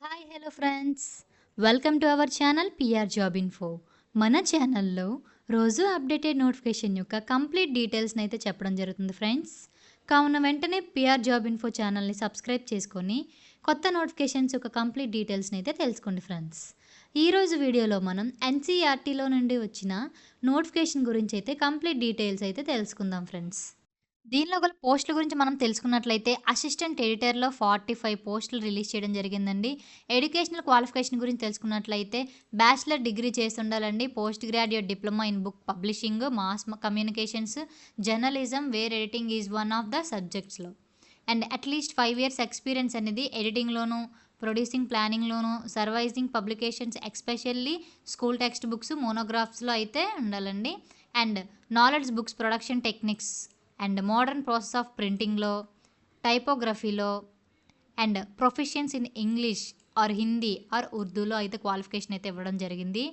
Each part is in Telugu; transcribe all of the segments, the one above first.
Hi hello friends, welcome to our channel PR job info. మన ఛానల్లో రోజు అప్డేటెడ్ నోటిఫికేషన్ యొక్క కంప్లీట్ డీటెయిల్స్ని అయితే చెప్పడం జరుగుతుంది ఫ్రెండ్స్. కావున వెంటనే పిఆర్ జాబ్ ఇన్ఫో ఛానల్ని సబ్స్క్రైబ్ చేసుకొని కొత్త నోటిఫికేషన్స్ యొక్క కంప్లీట్ డీటెయిల్స్ని అయితే తెలుసుకోండి ఫ్రెండ్స్. ఈరోజు వీడియోలో మనం ఎన్సీఆర్టీలో నుండి వచ్చిన నోటిఫికేషన్ గురించి అయితే కంప్లీట్ డీటెయిల్స్ అయితే తెలుసుకుందాం ఫ్రెండ్స్. దీనిలో గల పోస్టుల గురించి మనం తెలుసుకున్నట్లయితే అసిస్టెంట్ ఎడిటర్‌లో 45 పోస్టులు రిలీజ్ చేయడం జరిగిందండి. ఎడ్యుకేషనల్ క్వాలిఫికేషన్ గురించి తెలుసుకున్నట్లయితే బ్యాచిలర్ డిగ్రీ చేసుండాలండి. Post graduate diploma in book publishing, mass communications, journalism where editing is one of the సబ్జెక్ట్స్‌లో. అండ్ అట్‌లీస్ట్ 5 ఇయర్స్ ఎక్స్‌పీరియన్స్ అనేది ఎడిటింగ్‌లోను, ప్రొడ్యూసింగ్, ప్లానింగ్‌లోను, supervising publications especially school text books, మోనోగ్రాఫ్స్‌లో అయితే ఉండాలండి. And knowledge books production techniques and modern process of ప్రింటింగ్‌లో, టైపోగ్రఫీలో and proficiency in English or Hindi or ఉర్దూలో అయితే క్వాలిఫికేషన్ అయితే ఇవ్వడం జరిగింది.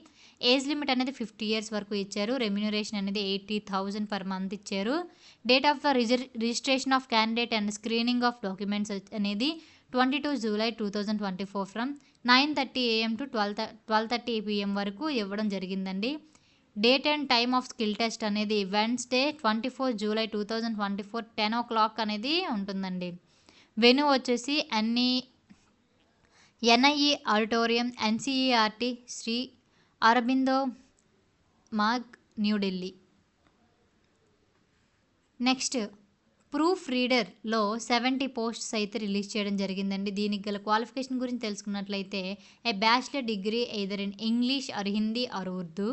ఏజ్ లిమిట్ అనేది 50 ఇయర్స్ వరకు ఇచ్చారు. రెమ్యునరేషన్ అనేది 80,000 పర్ మంత్ ఇచ్చారు. Date of the registration of candidate and screening of documents అనేది 22 July 2024 from 9:30 AM to 12:30 PM వరకు ఇవ్వడం జరిగిందండి. Date and time of skill test అనేది వెన్స్డే 24 జూలై 2024 10 అనేది ఉంటుందండి. వెన్యూ వచ్చేసి NIE auditorium, NCERT, Shri Aurobindo Marg, New Delhi. Next proof రీడర్లో 70 పోస్ట్స్ అయితే రిలీజ్ చేయడం జరిగిందండి. దీనికి గల క్వాలిఫికేషన్ గురించి తెలుసుకున్నట్లయితే a bachelor degree either in English or Hindi or Urdu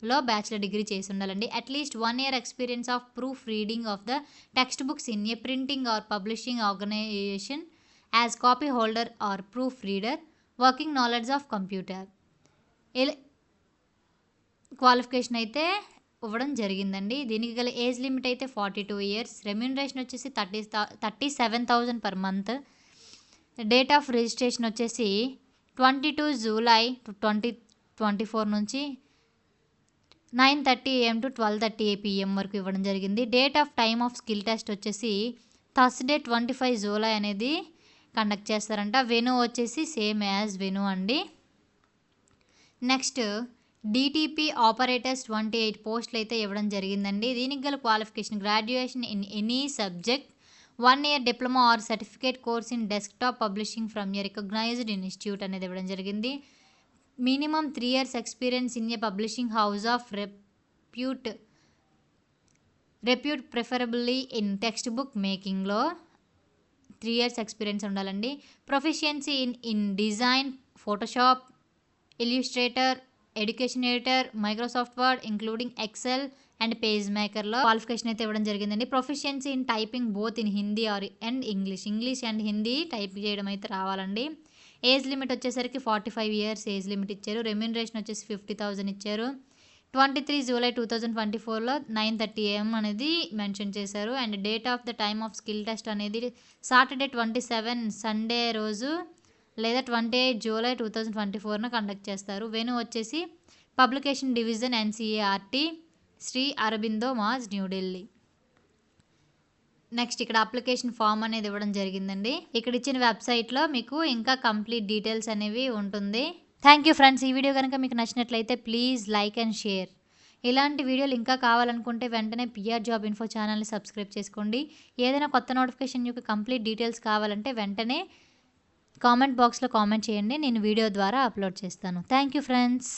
లో బ్యాచిలర్ డిగ్రీ చేసి ఉండాలండి. At least 1 year experience of proof reading of the text books in a printing or publishing organisation as copy holder or proof reader, working knowledge of computer qualification అయితే ఇవ్వడం జరిగిందండి. దీనికి గల ఏజ్ లిమిట్ అయితే 42 ఇయర్స్. రెమ్యూనరేషన్ వచ్చేసి 37,000 per month. Date of registration వచ్చేసి 22 జూలై 2024 నుంచి 9:30 AM టు 12:30 PM వరకు ఇవ్వడం జరిగింది. Date of time of skill test వచ్చేసి థర్స్డే 25 జూలై అనేది కండక్ట్ చేస్తారంట. వెన్యూ వచ్చేసి సేమ్ యాజ్ వెన్యూ అండి. నెక్స్ట్ డిటిపి ఆపరేటర్స్ 28 పోస్టులు అయితే ఇవ్వడం జరిగిందండి. దీనికి గల qualification graduation in any subject, 1 year diploma or certificate course in desktop publishing from a recognised institute అనేది ఇవ్వడం జరిగింది. Minimum 3 years experience in a publishing house of repute preferably in text book మేకింగ్లో 3 ఇయర్స్ ఎక్స్పీరియన్స్ ఉండాలండి. Proficiency in design, Photoshop, Illustrator, education editor, Microsoft Word including Excel and page మేకర్లో క్వాలిఫికేషన్ అయితే ఇవ్వడం జరిగిందండి. Proficiency in typing both in Hindi and English and Hindi type చేయడం అయితే రావాలండి. ఏజ్ లిమిట్ వచ్చేసరికి 45 ఇయర్స్ ఏజ్ లిమిట్ ఇచ్చారు. రెమ్యూనరేషన్ వచ్చేసి 50,000 ఇచ్చారు. 23 జూలై 2024లో 9:30 AM అనేది మెన్షన్ చేశారు. And date of the time of skill test అనేది సాటర్డే 27 సండే రోజు లేదా 28 జూలై 2024న కండక్ట్ చేస్తారు. వెన్యూ వచ్చేసి publication division, NCERT, Shri Aurobindo Marg, New Delhi. Next ఇక్కడ అప్లికేషన్ ఫామ్ అనేది ఇవ్వడం జరిగిందండి. ఇక్కడ ఇచ్చిన వెబ్సైట్లో మీకు ఇంకా కంప్లీట్ డీటెయిల్స్ అనేవి ఉంటుంది. Thank you friends. ఈ వీడియో కనుక మీకు నచ్చినట్లయితే ప్లీజ్ లైక్ అండ్ షేర్. ఇలాంటి వీడియోలు ఇంకా కావాలనుకుంటే వెంటనే పిఆర్ జాబ్ ఇన్ఫో ఛానల్ని సబ్స్క్రైబ్ చేసుకోండి. ఏదైనా కొత్త నోటిఫికేషన్ యొక్క కంప్లీట్ డీటెయిల్స్ కావాలంటే వెంటనే కామెంట్ బాక్స్లో కామెంట్ చేయండి. నేను వీడియో ద్వారా అప్లోడ్ చేస్తాను. Thank you friends.